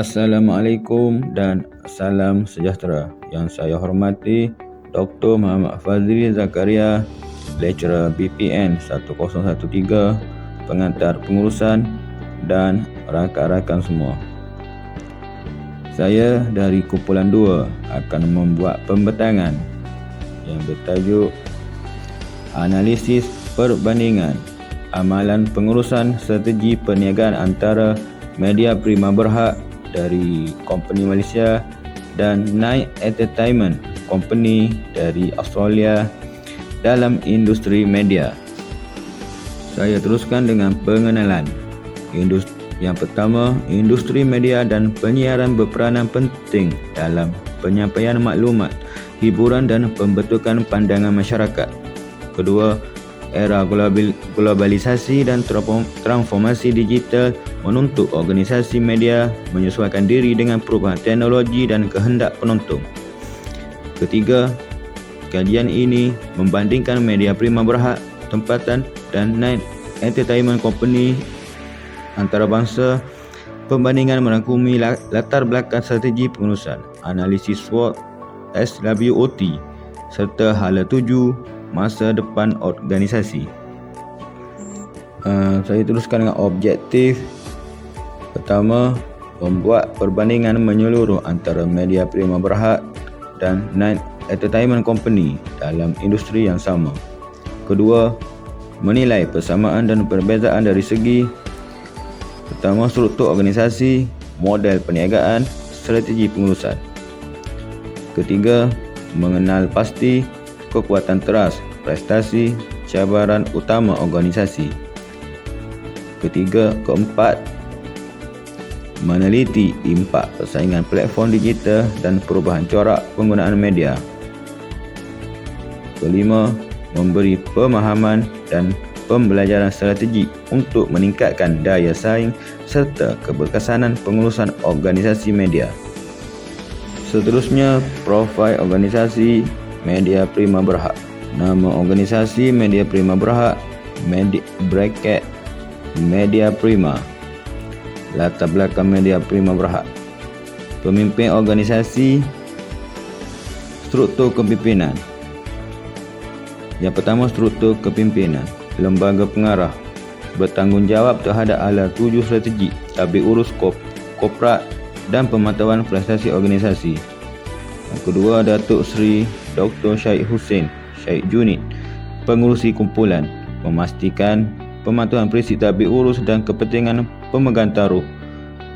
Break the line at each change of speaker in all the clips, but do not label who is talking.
Assalamualaikum dan salam sejahtera. Yang saya hormati Dr. Muhammad Fazli Zakaria, Lecturer BPN 1013, pengantar pengurusan dan rakan-rakan semua. Saya dari kumpulan 2 akan membuat pembetangan yang bertajuk Analisis Perbandingan Amalan Pengurusan Strategi Perniagaan Antara Media Prima Berhad dari Company Malaysia dan Night Entertainment Company dari Australia dalam industri media. Saya teruskan dengan pengenalan. Yang pertama, industri media dan penyiaran berperanan penting dalam penyampaian maklumat, hiburan dan pembentukan pandangan masyarakat. Kedua, era globalisasi dan transformasi digital menuntut organisasi media menyesuaikan diri dengan perubahan teknologi dan kehendak penonton. Ketiga, kajian ini membandingkan Media Prima Berhad tempatan dan Night Entertainment Company antarabangsa. Pembandingan merangkumi latar belakang strategi pengurusan, analisis SWOT, SWOT serta hala tuju masa depan organisasi. Saya teruskan dengan objektif. Pertama, membuat perbandingan menyeluruh antara Media Prima Berhad dan Night Entertainment Company dalam industri yang sama. Kedua, menilai persamaan dan perbezaan dari segi pertama, struktur organisasi, model perniagaan, strategi pengurusan. Ketiga, mengenal pasti kekuatan teras, prestasi, cabaran utama organisasi. Keempat, meneliti impak persaingan platform digital dan perubahan corak penggunaan media. Kelima, memberi pemahaman dan pembelajaran strategi untuk meningkatkan daya saing serta keberkesanan pengurusan organisasi media. Seterusnya, profil organisasi Media Prima Berhad. Nama organisasi Media Prima Berhad, Media Prima. Latar belakang Media Prima Berhad. Pemimpin organisasi, struktur kepimpinan. Yang pertama, struktur kepimpinan. Lembaga pengarah bertanggungjawab terhadap hala tuju strategi, tablik urus korporat dan pemantauan prestasi organisasi. Yang kedua, Datuk Seri Dr. Syed Hussein Syed Junid, pengurusi kumpulan, memastikan pemantauan prinsip tablik urus dan kepentingan pemegang taruh.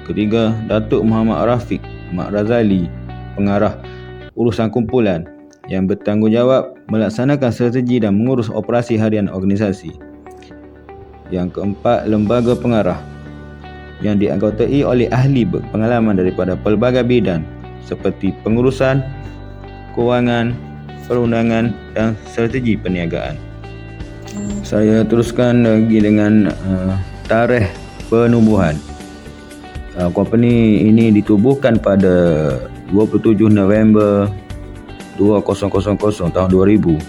Ketiga, Datuk Muhammad Rafiq Mak Razali, pengarah urusan kumpulan yang bertanggungjawab melaksanakan strategi dan mengurus operasi harian organisasi. Yang keempat, lembaga pengarah yang dianggotai oleh ahli berpengalaman daripada pelbagai bidang seperti pengurusan, kewangan, perundangan dan strategi perniagaan. Saya teruskan lagi dengan tarikh penubuhan. Company ini ditubuhkan pada 27 November 2000 tahun 2000.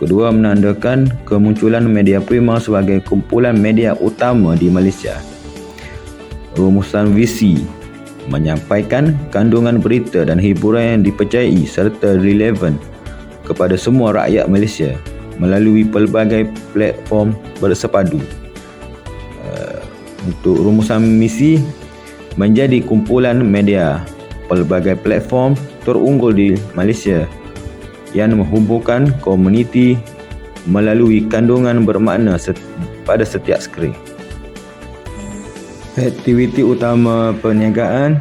Kedua, menandakan kemunculan Media Prima sebagai kumpulan media utama di Malaysia. Rumusan visi menyampaikan kandungan berita dan hiburan yang dipercayai serta relevan kepada semua rakyat Malaysia melalui pelbagai platform bersepadu. Untuk rumusan misi, menjadi kumpulan media pelbagai platform terunggul di Malaysia yang menghubungkan komuniti melalui kandungan bermakna pada setiap skrin. Aktiviti utama perniagaan,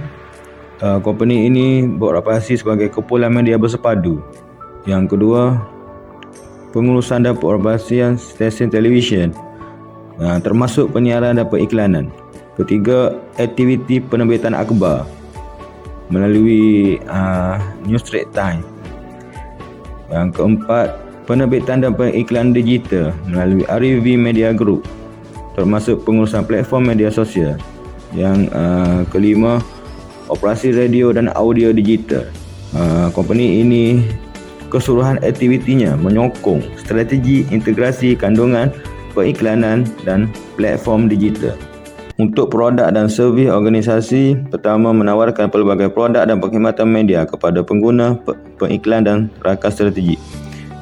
company ini beroperasi sebagai kumpulan media bersepadu. Yang kedua, pengurusan dan pengoperasian stesen televisyen, termasuk penyiaran dan periklanan. Ketiga, aktiviti penerbitan akhbar melalui New Straits Times. Yang keempat, penerbitan dan periklan digital melalui RV Media Group, termasuk pengurusan platform media sosial. Yang kelima, operasi radio dan audio digital. Company ini keseluruhan aktivitinya menyokong strategi integrasi kandungan, periklanan dan platform digital. Untuk produk dan servis organisasi, pertama menawarkan pelbagai produk dan perkhidmatan media kepada pengguna, pengiklan dan rakan strategik.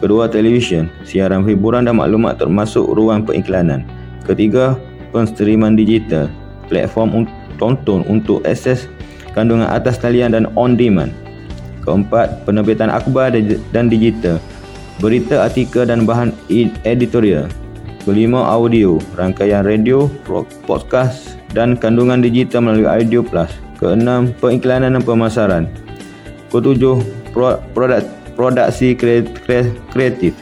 Kedua, televisyen, siaran hiburan dan maklumat termasuk ruang periklanan. Ketiga, penstriman digital, platform tonton untuk akses kandungan atas talian dan on demand. Keempat, penerbitan akhbar dan digital, berita, artikel dan bahan editorial. Kelima, audio, rangkaian radio, podcast dan kandungan digital melalui Audio Plus. Keenam, periklanan dan pemasaran. Ketujuh, produksi kreatif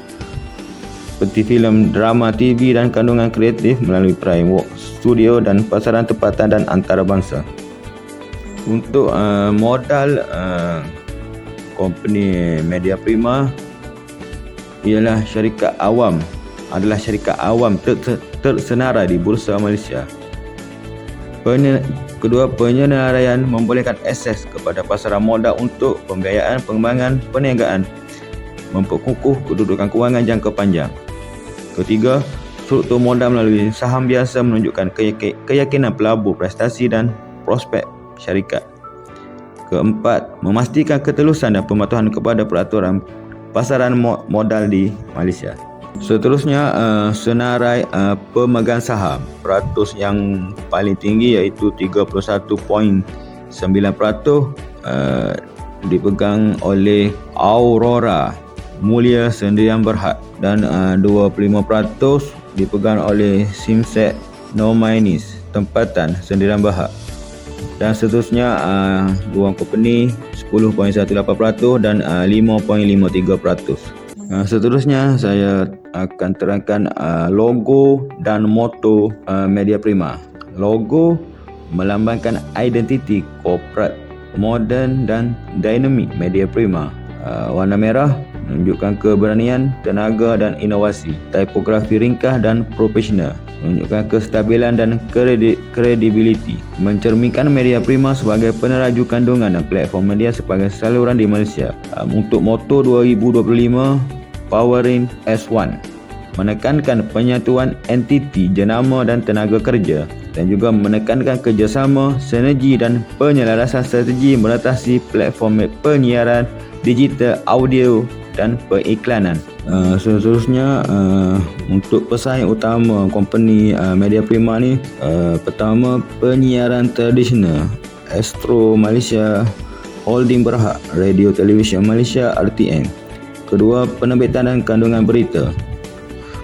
seperti filem, drama, TV dan kandungan kreatif melalui Framework Studio dan pasaran tempatan dan antarabangsa. Untuk modal company Media Prima ialah syarikat awam tersenarai di Bursa Malaysia. Kedua, penyelenggaraan membolehkan akses kepada pasaran modal untuk pembiayaan, pengembangan, perniagaan, memperkukuh kedudukan kewangan jangka panjang. Ketiga, struktur modal melalui saham biasa menunjukkan keyakinan pelabur prestasi dan prospek syarikat. Keempat, memastikan ketelusan dan pematuhan kepada peraturan pasaran modal di Malaysia. Seterusnya, senarai pemegang saham. Peratus yang paling tinggi iaitu 31.9% dipegang oleh Aurora Mulia Sendirian Berhad dan 25% dipegang oleh Simset Nominis Tempatan Sendirian Berhad. Dan seterusnya dua company 10.18% dan 5.53%. Seterusnya saya akan terangkan logo dan moto Media Prima. Logo melambangkan identiti korporat moden dan dinamik Media Prima. Warna merah menunjukkan keberanian, tenaga dan inovasi. Tipografi ringkas dan profesional menunjukkan kestabilan dan kredibiliti. Mencerminkan Media Prima sebagai peneraju kandungan dan platform media sebagai saluran di Malaysia. Untuk moto 2025, Powering S1, menekankan penyatuan entiti, jenama dan tenaga kerja, dan juga menekankan kerjasama, sinergi dan penyelarasan strategi meratasi platform penyiaran digital, audio dan periklanan. Seterusnya, untuk pesaing utama company Media Prima ni, pertama, penyiaran tradisional, Astro Malaysia Holding Berhad, Radio Television Malaysia RTM. Kedua, penerbitan dan kandungan berita,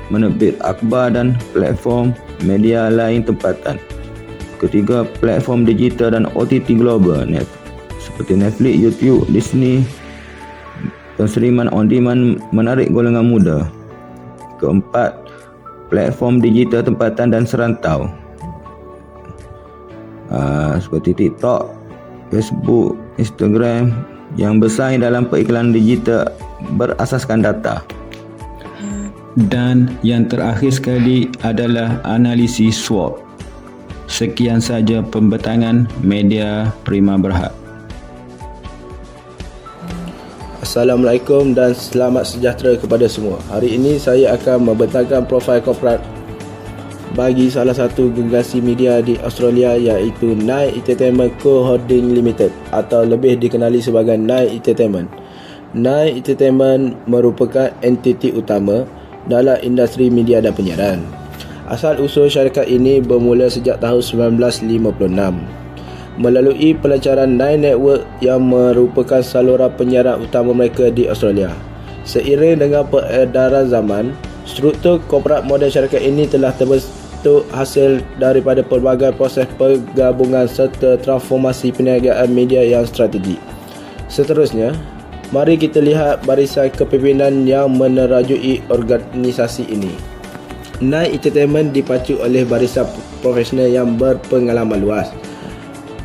menerbit akhbar dan platform media lain tempatan. Ketiga, platform digital dan OTT global seperti Netflix, YouTube, Disney. Penstriman on demand menarik golongan muda. Keempat, platform digital tempatan dan serantau seperti TikTok, Facebook, Instagram yang bersaing dalam periklanan digital berasaskan data. Dan yang terakhir sekali adalah analisis SWOT. Sekian saja pembentangan Media Prima Berhad.
Assalamualaikum dan selamat sejahtera kepada semua. Hari ini saya akan membentangkan profil korporat bagi salah satu generasi media di Australia iaitu Nine Entertainment Co Holding Limited atau lebih dikenali sebagai Nine Entertainment. Nine Entertainment merupakan entiti utama dalam industri media dan penyiaran. Asal usul syarikat ini bermula sejak tahun 1956 melalui pelancaran Nine Network yang merupakan saluran penyiaran utama mereka di Australia. Seiring dengan peredaran zaman, struktur korporat moden syarikat ini telah terbentuk hasil daripada pelbagai proses pergabungan serta transformasi perniagaan media yang strategik. Seterusnya, mari kita lihat barisan kepimpinan yang menerajui organisasi ini. Nine Entertainment dipacu oleh barisan profesional yang berpengalaman luas.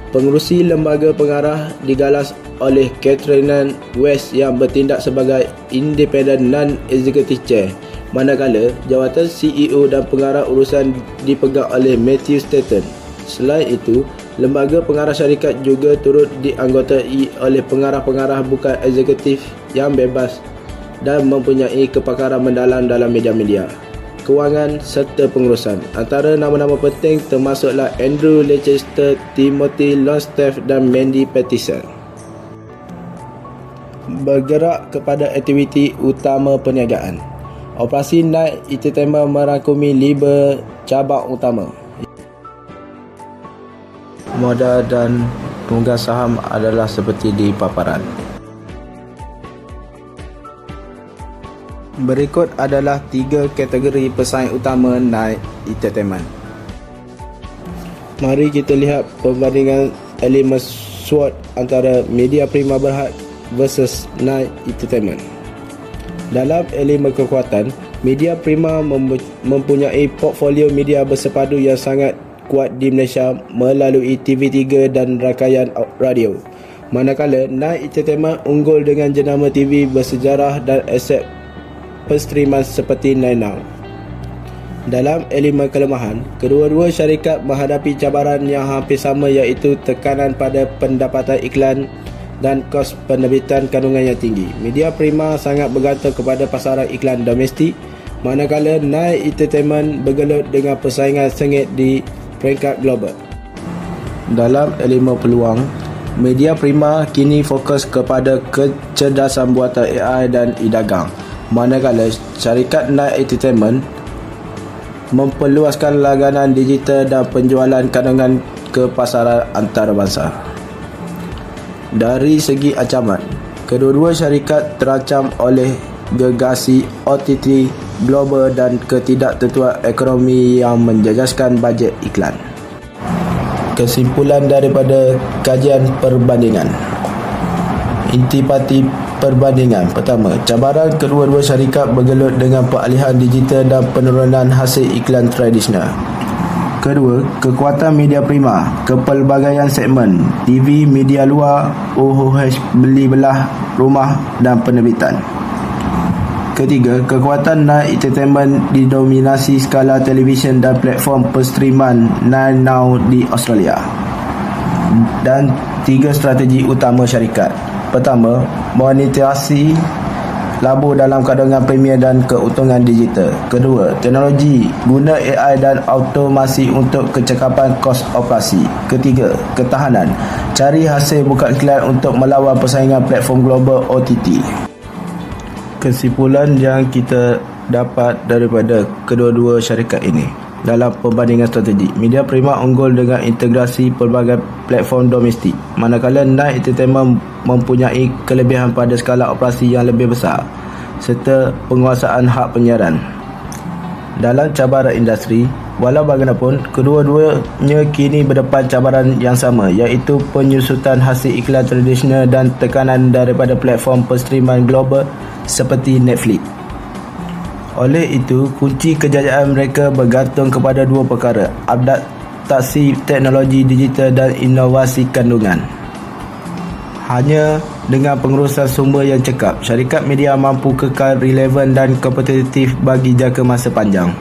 Pengerusi lembaga pengarah digalas oleh Catherine West yang bertindak sebagai Independent Non-Executive Chair, manakala jawatan CEO dan pengarah urusan dipegang oleh Matthew Staten. Selain itu, lembaga pengarah syarikat juga turut dianggotai oleh pengarah-pengarah bukan eksekutif yang bebas dan mempunyai kepakaran mendalam dalam media-media. kewangan serta pengurusan. Antara nama-nama penting termasuklah Andrew Leicester, Timothy Longstaff dan Mandy Pattison. Bergerak kepada aktiviti utama perniagaan. Operasi Night Entertainment merangkumi 5 cabang utama. Modal dan pemegang saham adalah seperti di paparan. Berikut adalah 3 kategori pesaing utama Night Entertainment. Mari kita lihat perbandingan elemen SWOT antara Media Prima Berhad versus Night Entertainment. Dalam elemen kekuatan, Media Prima mempunyai portfolio media bersepadu yang sangat kuat di Malaysia melalui TV3 dan rangkaian radio. Manakala Night Entertainment unggul dengan jenama TV bersejarah dan aset penstreaman seperti Nine Now. Dalam elemen kelemahan, kedua-dua syarikat menghadapi cabaran yang hampir sama iaitu tekanan pada pendapatan iklan dan kos penerbitan kandungan yang tinggi. Media Prima sangat bergantung kepada pasaran iklan domestik, manakala Night Entertainment bergelut dengan persaingan sengit di peringkat global. Dalam elemen peluang, Media Prima kini fokus kepada kecerdasan buatan AI dan e-dagang, manakala syarikat Night Entertainment memperluaskan langganan digital dan penjualan kandungan ke pasaran antarabangsa. Dari segi ancaman, kedua-dua syarikat terancam oleh gergasi OTT global dan ketidaktentuan ekonomi yang menjejaskan bajet iklan. Kesimpulan daripada kajian perbandingan. Intipati perbandingan. Pertama, cabaran kedua-dua syarikat bergelut dengan peralihan digital dan penurunan hasil iklan tradisional. Kedua, kekuatan Media Prima, kepelbagaian segmen, TV, media luar, OOH, beli belah, rumah dan penerbitan. Ketiga, kekuatan Night Entertainment didominasi skala televisyen dan platform penstreaman Nine Now di Australia. Dan 3 strategi utama syarikat. Pertama, monetisasi laba dalam kandungan premier dan keuntungan digital. Kedua, teknologi, guna AI dan automasi untuk kecekapan kos operasi. Ketiga, ketahanan, cari hasil buka iklan untuk melawan persaingan platform global OTT. Kesimpulan yang kita dapat daripada kedua-dua syarikat ini. Dalam perbandingan strategi, Media Prima unggul dengan integrasi pelbagai platform domestik, manakala Night Entertainment mempunyai kelebihan pada skala operasi yang lebih besar serta penguasaan hak penyiaran. Dalam cabaran industri, walau bagaimanapun, kedua-duanya kini berdepan cabaran yang sama, iaitu penyusutan hasil iklan tradisional dan tekanan daripada platform penstreaman global seperti Netflix. Oleh itu, kunci kejayaan mereka bergantung kepada 2 perkara: adaptasi teknologi digital dan inovasi kandungan. Hanya dengan pengurusan sumber yang cekap, syarikat media mampu kekal relevan dan kompetitif bagi jangka masa panjang.